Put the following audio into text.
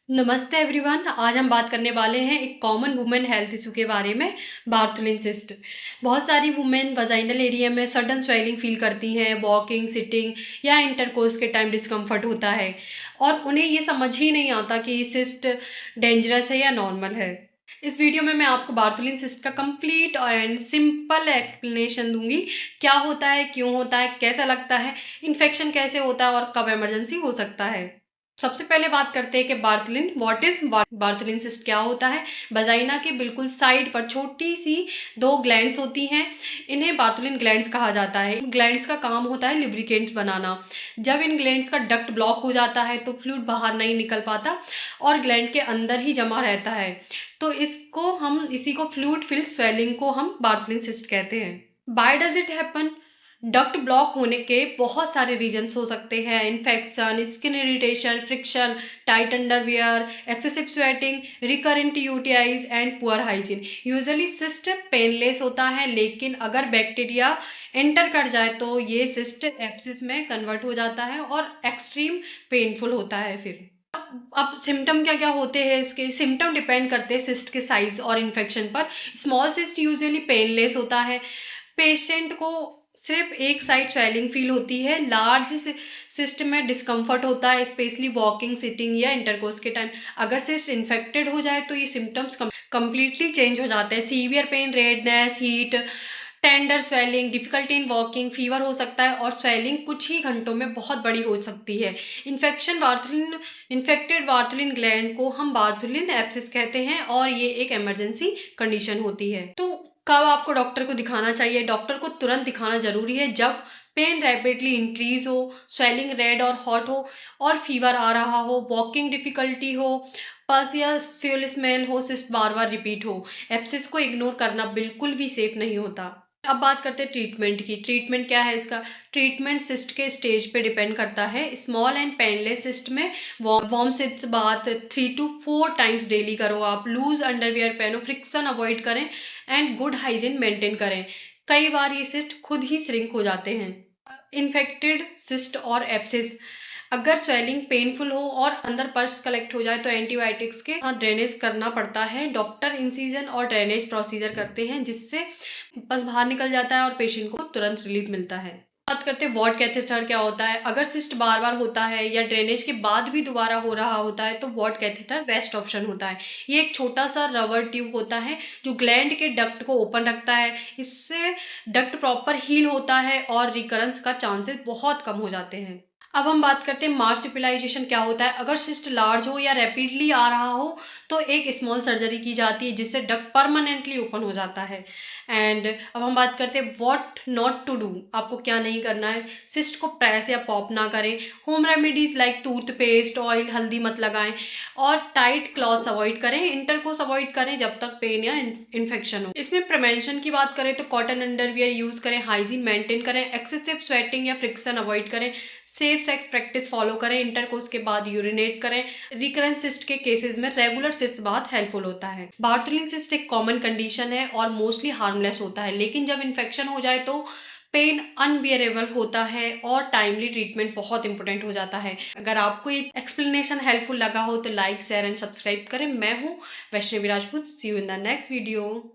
नमस्ते एवरीवन। आज हम बात करने वाले हैं एक कॉमन वुमेन हेल्थ इशू के बारे में, बार्थोलिन सिस्ट। बहुत सारी वुमेन वजाइनल एरिया में सडन स्वेलिंग फील करती हैं, वॉकिंग, सिटिंग या इंटरकोर्स के टाइम डिस्कम्फर्ट होता है और उन्हें ये समझ ही नहीं आता कि सिस्ट डेंजरस है या नॉर्मल है। इस वीडियो में मैं आपको बार्थोलिन सिस्ट का कंप्लीट एंड सिंपल एक्सप्लेनेशन दूंगी। क्या होता है, क्यों होता है, कैसा लगता है, इन्फेक्शन कैसे होता है और कब इमरजेंसी हो सकता है। सबसे पहले बात करते हैं कि Bartholin what is Bartholin cyst क्या होता है। वजाइना के बिल्कुल साइड पर छोटी सी दो ग्लैंड्स होती हैं। इन्हें बार्थोलिन ग्लैंड्स कहा जाता है। ग्लैंड्स का काम होता है लिब्रिकेंट्स बनाना। जब इन ग्लैंड्स का डक्ट ब्लॉक हो जाता है तो फ्लूइड बाहर नहीं निकल पाता और ग्लैंड के अंदर ही जमा रहता है। तो इसी को फ्लूइड फिल्ड स्वेलिंग को हम बार्थोलिन सिस्ट कहते हैं। Why does it happen? Duct block होने के बहुत सारे रीजंस हो सकते हैं। Infection, skin irritation, friction, tight underwear, excessive sweating, recurrent UTIs and poor hygiene. Usually cyst painless होता है, लेकिन अगर बैक्टीरिया एंटर कर जाए तो ये सिस्ट एब्सिस में कन्वर्ट हो जाता है और एक्सट्रीम पेनफुल होता है। फिर अब सिम्टम क्या क्या होते हैं इसके? सिम्टम डिपेंड करते हैं सिस्ट के साइज और इन्फेक्शन पर। स्मॉल सिस्ट यूजुअली पेनलेस होता है। पेशेंट को सिर्फ एक साइड स्वेलिंग फील होती है। लार्ज सिस्ट में डिस्कम्फर्ट होता है, स्पेशली वॉकिंग, सिटिंग या इंटरकोर्स के टाइम। अगर सिस्ट इन्फेक्टेड हो जाए तो ये सिम्टम्स कंप्लीटली चेंज हो जाते हैं। Severe pain, redness, heat, tender swelling, difficulty in walking, fever हो सकता है और स्वेलिंग कुछ ही घंटों में बहुत बड़ी हो सकती है। इन्फेक्टेड बार्थोलिन ग्लैंड को हम बार्थोलिन एब्सिस कहते हैं और ये एक इमरजेंसी कंडीशन होती है। तो कब आपको डॉक्टर को दिखाना चाहिए? डॉक्टर को तुरंत दिखाना जरूरी है जब पेन रैपिडली इंक्रीज हो, स्वेलिंग रेड और हॉट हो और फीवर आ रहा हो, वॉकिंग डिफिकल्टी हो, पस या फ्यूल स्मेल हो, सिस्ट बार बार रिपीट हो। एब्सिस को इग्नोर करना बिल्कुल भी सेफ नहीं होता। अब बात करते हैं ट्रीटमेंट की। ट्रीटमेंट क्या है इसका? ट्रीटमेंट सिस्ट के स्टेज पे डिपेंड करता है। स्मॉल एंड पेनलेस सिस्ट में warm cyst bath 3 to 4 times daily करो आप। लूज अंडरवियर पहनो, फ्रिक्शन अवॉइड करें एंड गुड हाइजीन मेंटेन करें। कई बार ये सिस्ट खुद ही श्रिंक हो जाते हैं। इन्फेक्टेड सिस्ट और एब्सिस, अगर स्वेलिंग पेनफुल हो और अंदर पस कलेक्ट हो जाए तो एंटीबायोटिक्स के साथ ड्रेनेज करना पड़ता है। डॉक्टर इंसिजन और ड्रेनेज प्रोसीजर करते हैं जिससे पस बाहर निकल जाता है और पेशेंट को तुरंत रिलीफ मिलता है। बात करते हैं वॉट कैथेटर क्या होता है। अगर सिस्ट बार बार होता है या ड्रेनेज के बाद भी दोबारा हो रहा होता है तो वॉट कैथेटर बेस्ट ऑप्शन होता है। ये एक छोटा सा रबर ट्यूब होता है जो ग्लैंड के डक्ट को ओपन रखता है। इससे डक्ट प्रॉपर हील होता है और रिकरेंस का चांसेस बहुत कम हो जाते हैं। अब हम बात करते हैं मार्सपिलाइजेशन क्या होता है। अगर सिस्ट लार्ज हो या रैपिडली आ रहा हो तो एक स्मॉल सर्जरी की जाती है जिससे डक्ट परमानेंटली ओपन हो जाता है। एंड अब हम बात करते हैं व्हाट नॉट टू डू। आपको क्या नहीं करना है? सिस्ट को प्रेस या पॉप ना करें। Home remedies like toothpaste, oil, हल्दी मत लगाएं और टाइट क्लॉथ्स अवॉइड करें। इंटरकोर्स अवॉइड करें जब तक पेन या इन्फेक्शन हो। इसमें प्रिवेंशन की बात करें तो कॉटन अंडरवियर यूज करें, हाइजीन मेंटेन करें, एक्सेसिव स्वेटिंग या फ्रिक्शन अवॉइड करें, सेफ सेक्स प्रैक्टिस फॉलो करें, इंटरकोर्स के बाद यूरिनेट करें। रिकरेंट सिस्ट के केसेस में रेगुलर सिस्ट बाथ हेल्पफुल होता है। बार्थोलिन सिस्ट एक कॉमन कंडीशन है और मोस्टली हार्मलेस होता है, लेकिन जब इन्फेक्शन हो जाए तो पेन अनबियरेबल होता है और टाइमली ट्रीटमेंट बहुत इंपॉर्टेंट हो जाता है। अगर आपको ये एक्सप्लेनेशन हेल्पफुल लगा हो तो लाइक, शेयर एंड सब्सक्राइब करें। मैं हूँ Vaishnavi Rajput. See you in the next video.